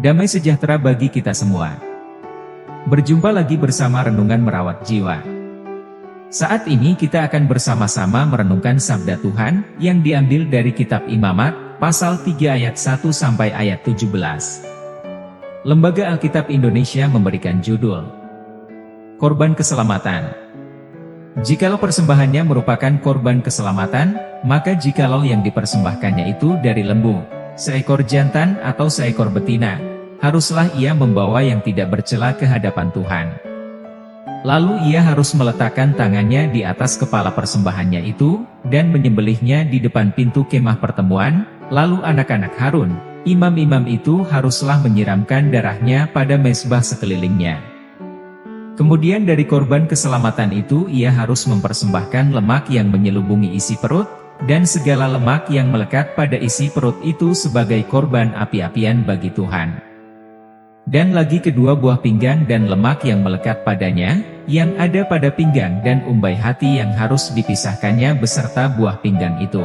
Damai sejahtera bagi kita semua. Berjumpa lagi bersama Renungan Merawat Jiwa. Saat ini kita akan bersama-sama merenungkan sabda Tuhan yang diambil dari kitab Imamat, pasal 3 ayat 1 sampai ayat 17. Lembaga Alkitab Indonesia memberikan judul Korban Keselamatan. Jikalau persembahannya merupakan korban keselamatan, maka jikalau yang dipersembahkannya itu dari lembu, seekor jantan atau seekor betina, haruslah ia membawa yang tidak bercela ke hadapan Tuhan. Lalu ia harus meletakkan tangannya di atas kepala persembahannya itu, dan menyembelihnya di depan pintu kemah pertemuan, lalu anak-anak Harun, imam-imam itu haruslah menyiramkan darahnya pada mezbah sekelilingnya. Kemudian dari korban keselamatan itu ia harus mempersembahkan lemak yang menyelubungi isi perut, dan segala lemak yang melekat pada isi perut itu sebagai korban api-apian bagi Tuhan. Dan lagi kedua buah pinggang dan lemak yang melekat padanya, yang ada pada pinggang dan umbai hati yang harus dipisahkannya beserta buah pinggang itu.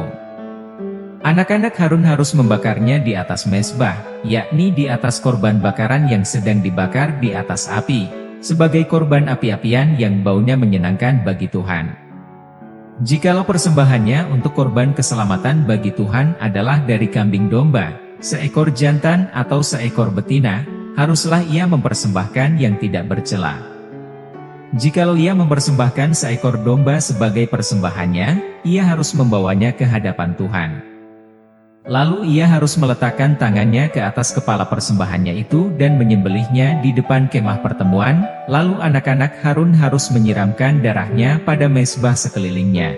Anak-anak Harun harus membakarnya di atas mezbah, yakni di atas korban bakaran yang sedang dibakar di atas api, sebagai korban api-apian yang baunya menyenangkan bagi Tuhan. Jikalau persembahannya untuk korban keselamatan bagi Tuhan adalah dari kambing domba, seekor jantan atau seekor betina, haruslah ia mempersembahkan yang tidak bercela. Jikalau ia mempersembahkan seekor domba sebagai persembahannya, ia harus membawanya ke hadapan Tuhan. Lalu ia harus meletakkan tangannya ke atas kepala persembahannya itu dan menyembelihnya di depan kemah pertemuan, lalu anak-anak Harun harus menyiramkan darahnya pada mezbah sekelilingnya.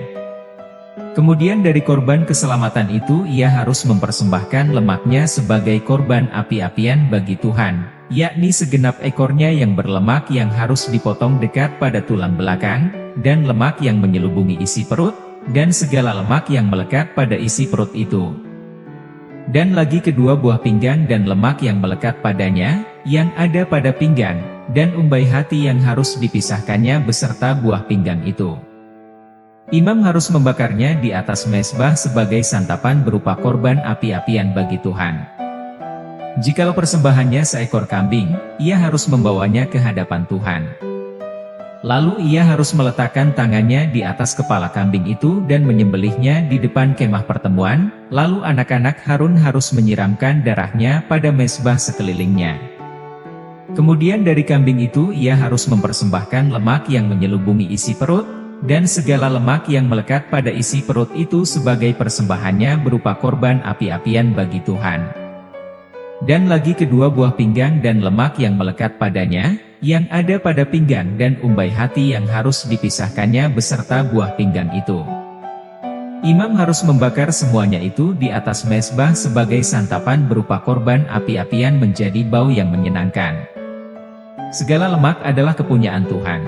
Kemudian dari korban keselamatan itu ia harus mempersembahkan lemaknya sebagai korban api-apian bagi Tuhan, yakni segenap ekornya yang berlemak yang harus dipotong dekat pada tulang belakang, dan lemak yang menyelubungi isi perut, dan segala lemak yang melekat pada isi perut itu. Dan lagi kedua buah pinggang dan lemak yang melekat padanya, yang ada pada pinggang, dan umbai hati yang harus dipisahkannya beserta buah pinggang itu. Imam harus membakarnya di atas mezbah sebagai santapan berupa korban api-apian bagi Tuhan. Jikalau persembahannya seekor kambing, ia harus membawanya ke hadapan Tuhan. Lalu ia harus meletakkan tangannya di atas kepala kambing itu dan menyembelihnya di depan kemah pertemuan, lalu anak-anak Harun harus menyiramkan darahnya pada mezbah sekelilingnya. Kemudian dari kambing itu ia harus mempersembahkan lemak yang menyelubungi isi perut, dan segala lemak yang melekat pada isi perut itu sebagai persembahannya berupa korban api-apian bagi Tuhan. Dan lagi kedua buah pinggang dan lemak yang melekat padanya, yang ada pada pinggang dan umbai hati yang harus dipisahkannya beserta buah pinggang itu. Imam harus membakar semuanya itu di atas mezbah sebagai santapan berupa korban api-apian menjadi bau yang menyenangkan. Segala lemak adalah kepunyaan Tuhan.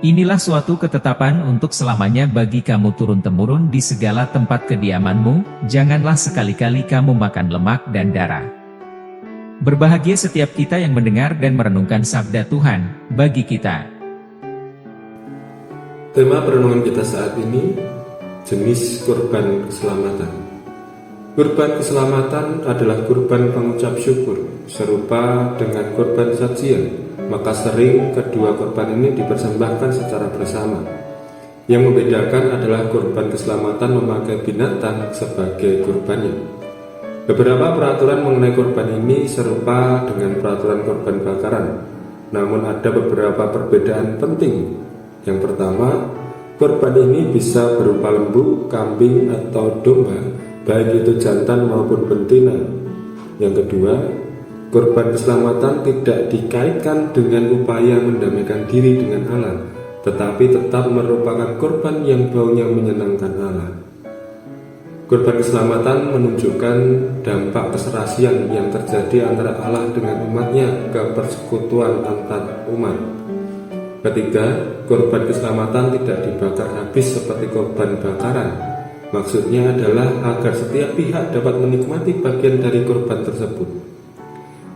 Inilah suatu ketetapan untuk selamanya bagi kamu turun-temurun di segala tempat kediamanmu, janganlah sekali-kali kamu makan lemak dan darah. Berbahagia setiap kita yang mendengar dan merenungkan sabda Tuhan bagi kita. Tema perenungan kita saat ini, jenis kurban keselamatan. Kurban keselamatan adalah kurban pengucap syukur, serupa dengan kurban sajian, maka sering kedua kurban ini dipersembahkan secara bersama. Yang membedakan adalah kurban keselamatan memakai binatang sebagai kurbannya. Beberapa peraturan mengenai kurban ini serupa dengan peraturan kurban bakaran, namun ada beberapa perbedaan penting. Yang pertama, kurban ini bisa berupa lembu, kambing, atau domba, baik itu jantan maupun betina. Yang kedua, kurban keselamatan tidak dikaitkan dengan upaya mendamaikan diri dengan Allah, tetapi tetap merupakan kurban yang baunya menyenangkan Allah. Kurban keselamatan menunjukkan dampak keserasian yang terjadi antara Allah dengan umatnya ke persekutuan antar umat. Ketiga, kurban keselamatan tidak dibakar habis seperti kurban bakaran. Maksudnya adalah agar setiap pihak dapat menikmati bagian dari kurban tersebut.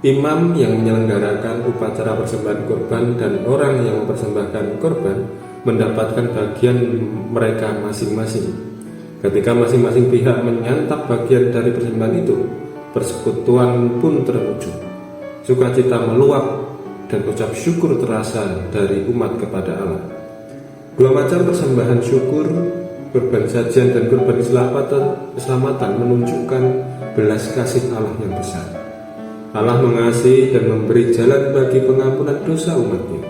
Imam yang menyelenggarakan upacara persembahan kurban dan orang yang mempersembahkan kurban mendapatkan bagian mereka masing-masing. Ketika masing-masing pihak menyantap bagian dari persembahan itu, persekutuan pun terwujud. sukacita meluap, dan ucap syukur terasa dari umat kepada Allah. Dua macam persembahan syukur, kurban sajian dan kurban keselamatan menunjukkan belas kasih Allah yang besar. Allah mengasihi dan memberi jalan bagi pengampunan dosa umatnya.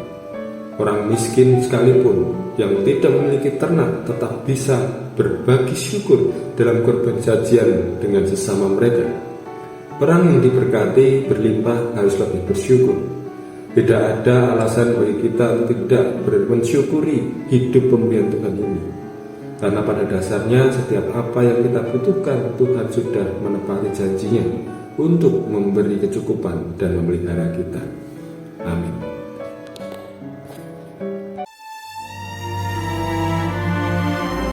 Orang miskin sekalipun yang tidak memiliki ternak tetap bisa berbagi syukur dalam kurban sajian dengan sesama mereka. Orang yang diberkati berlimpah harus lebih bersyukur. Tidak ada alasan bagi kita untuk tidak mensyukuri hidup pemberian Tuhan ini. Karena pada dasarnya setiap apa yang kita butuhkan, Tuhan sudah menepati janjinya untuk memberi kecukupan dan memelihara kita. Amin.